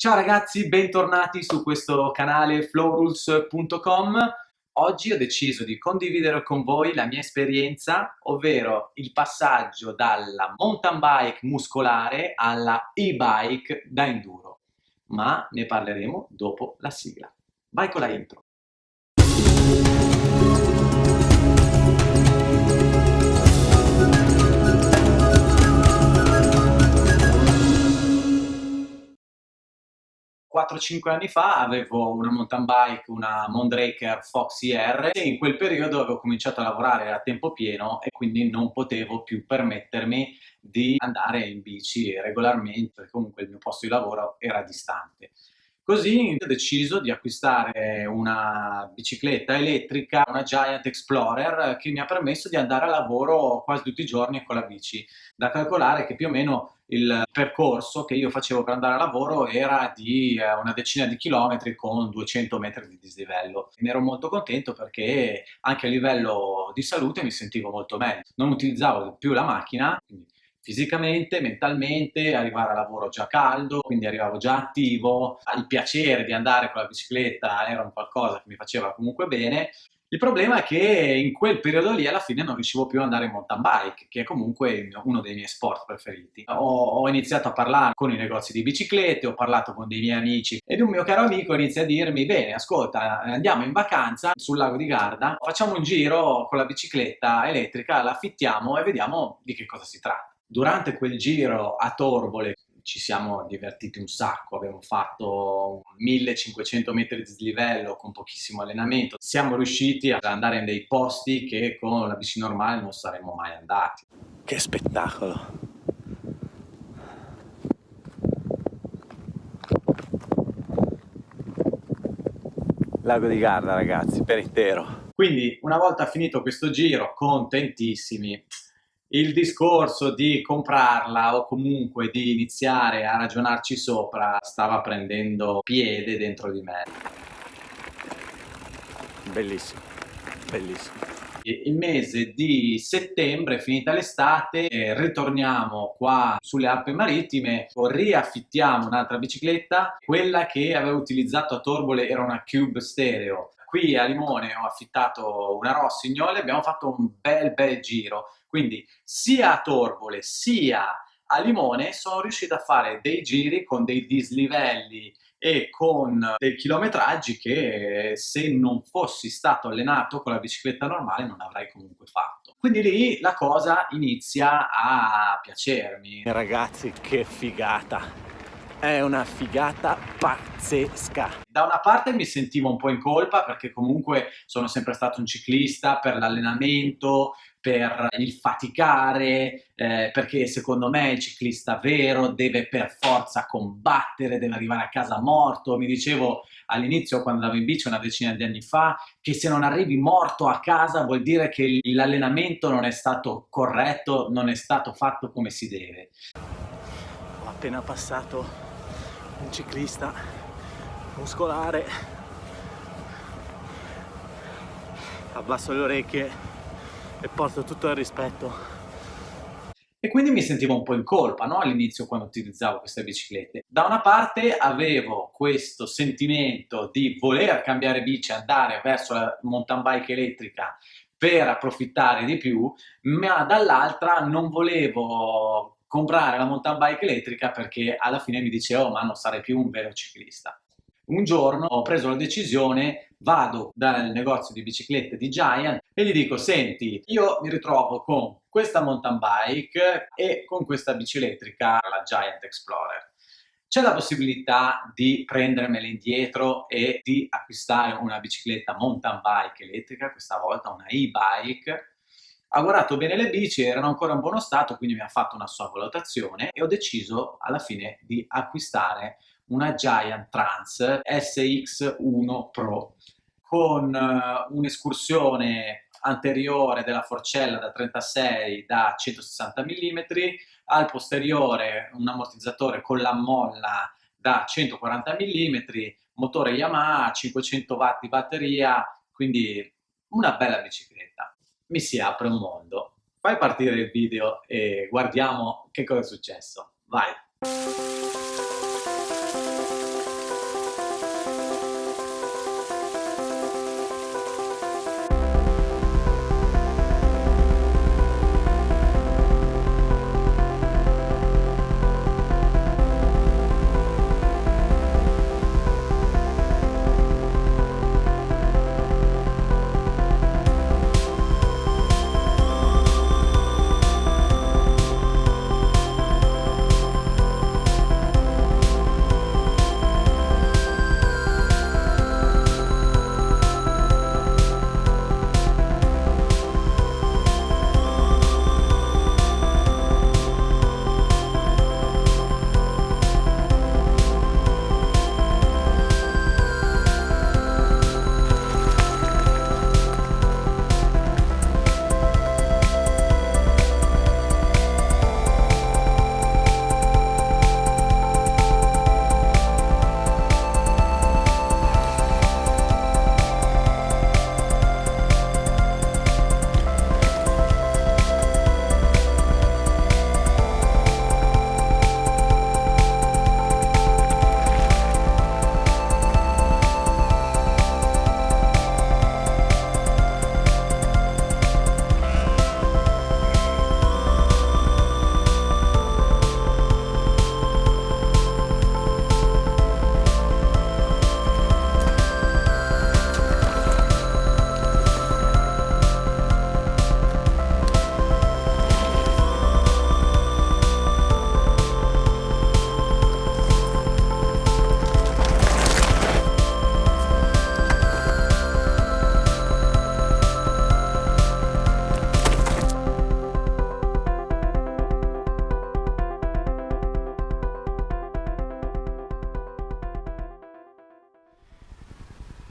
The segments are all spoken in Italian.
Ciao ragazzi, bentornati su questo canale flowrules.com. Oggi ho deciso di condividere con voi la mia esperienza, ovvero il passaggio dalla mountain bike muscolare alla e-bike da enduro. Ma ne parleremo dopo la sigla. Vai con la intro. 4-5 anni fa avevo una mountain bike, una Mondraker Foxy R, e in quel periodo avevo cominciato a lavorare a tempo pieno e quindi non potevo più permettermi di andare in bici regolarmente, perché comunque il mio posto di lavoro era distante. Così ho deciso di acquistare una bicicletta elettrica, una Giant Explorer, che mi ha permesso di andare a lavoro quasi tutti i giorni con la bici. Da calcolare che più o meno il percorso che io facevo per andare a lavoro era di una decina di chilometri con 200 metri di dislivello. Ne ero molto contento perché anche a livello di salute mi sentivo molto meglio. Non utilizzavo più la macchina, quindi fisicamente, mentalmente, arrivare a lavoro già caldo, quindi arrivavo già attivo, il piacere di andare con la bicicletta era un qualcosa che mi faceva comunque bene. Il problema è che in quel periodo lì alla fine non riuscivo più ad andare in mountain bike, che è comunque uno dei miei sport preferiti. Ho iniziato a parlare con i negozi di biciclette, ho parlato con dei miei amici ed un mio caro amico inizia a dirmi: bene, ascolta, andiamo in vacanza sul lago di Garda, facciamo un giro con la bicicletta elettrica, la affittiamo e vediamo di che cosa si tratta. Durante quel giro a Torbole ci siamo divertiti un sacco, abbiamo fatto 1500 metri di dislivello con pochissimo allenamento. Siamo riusciti ad andare in dei posti che con la bici normale non saremmo mai andati. Che spettacolo! Lago di Garda, ragazzi, per intero. Quindi, una volta finito questo giro, contentissimi, il discorso di comprarla o comunque di iniziare a ragionarci sopra stava prendendo piede dentro di me. Bellissimo, bellissimo. Il mese di settembre, finita l'estate, ritorniamo qua sulle Alpi Marittime, riaffittiamo un'altra bicicletta, quella che avevo utilizzato a Torbole era una Cube Stereo. Qui a Limone ho affittato una Rossignol e abbiamo fatto un bel giro, quindi sia a Torbole sia a Limone sono riuscito a fare dei giri con dei dislivelli e con dei chilometraggi che se non fossi stato allenato con la bicicletta normale non avrei comunque fatto. Quindi lì la cosa inizia a piacermi. Ragazzi, che figata! È una figata pazzesca. Da una parte mi sentivo un po' in colpa perché comunque sono sempre stato un ciclista per l'allenamento, per il faticare, perché secondo me il ciclista vero deve per forza combattere, deve arrivare a casa morto. Mi dicevo all'inizio, quando andavo in bici una decina di anni fa, che se non arrivi morto a casa vuol dire che l'allenamento non è stato corretto, non è stato fatto come si deve. Ho appena passato un ciclista muscolare, abbasso le orecchie e porto tutto il rispetto. E quindi mi sentivo un po' in colpa, no? All'inizio quando utilizzavo queste biciclette. Da una parte avevo questo sentimento di voler cambiare bici, andare verso la mountain bike elettrica per approfittare di più, ma dall'altra non volevo comprare la mountain bike elettrica perché alla fine mi dicevo: ma non sarei più un vero ciclista. Un giorno ho preso la decisione, vado dal negozio di biciclette di Giant e gli dico: senti, io mi ritrovo con questa mountain bike e con questa bici elettrica, la Giant Explorer. C'è la possibilità di prendermela indietro e di acquistare una bicicletta mountain bike elettrica, questa volta una e-bike? Ha guardato bene le bici, erano ancora in buono stato, quindi mi ha fatto una sua valutazione e ho deciso alla fine di acquistare una Giant Trans SX1 Pro con un'escursione anteriore della forcella da 36 da 160 mm, al posteriore un ammortizzatore con la molla da 140 mm, motore Yamaha, 500 watt di batteria, quindi una bella bicicletta. Mi si apre un mondo. Fai partire il video e guardiamo che cosa è successo. Vai!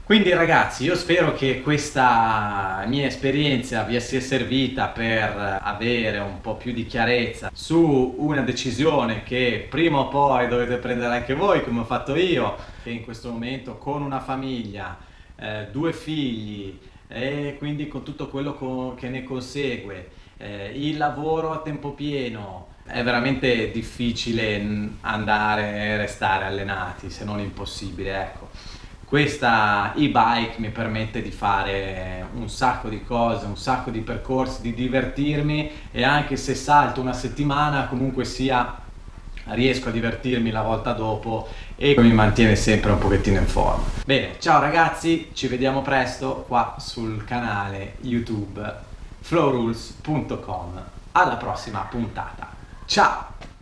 Quindi ragazzi, io spero che questa mia esperienza vi sia servita per avere un po' più di chiarezza su una decisione che prima o poi dovete prendere anche voi, come ho fatto io, che in questo momento con una famiglia, due figli e quindi con tutto quello che ne consegue, il lavoro a tempo pieno, è veramente difficile andare e restare allenati, se non impossibile, ecco. Questa e-bike mi permette di fare un sacco di cose, un sacco di percorsi, di divertirmi, e anche se salto una settimana comunque sia riesco a divertirmi la volta dopo e mi mantiene sempre un pochettino in forma. Bene, ciao ragazzi, ci vediamo presto qua sul canale YouTube flowrules.com. Alla prossima puntata. Ciao!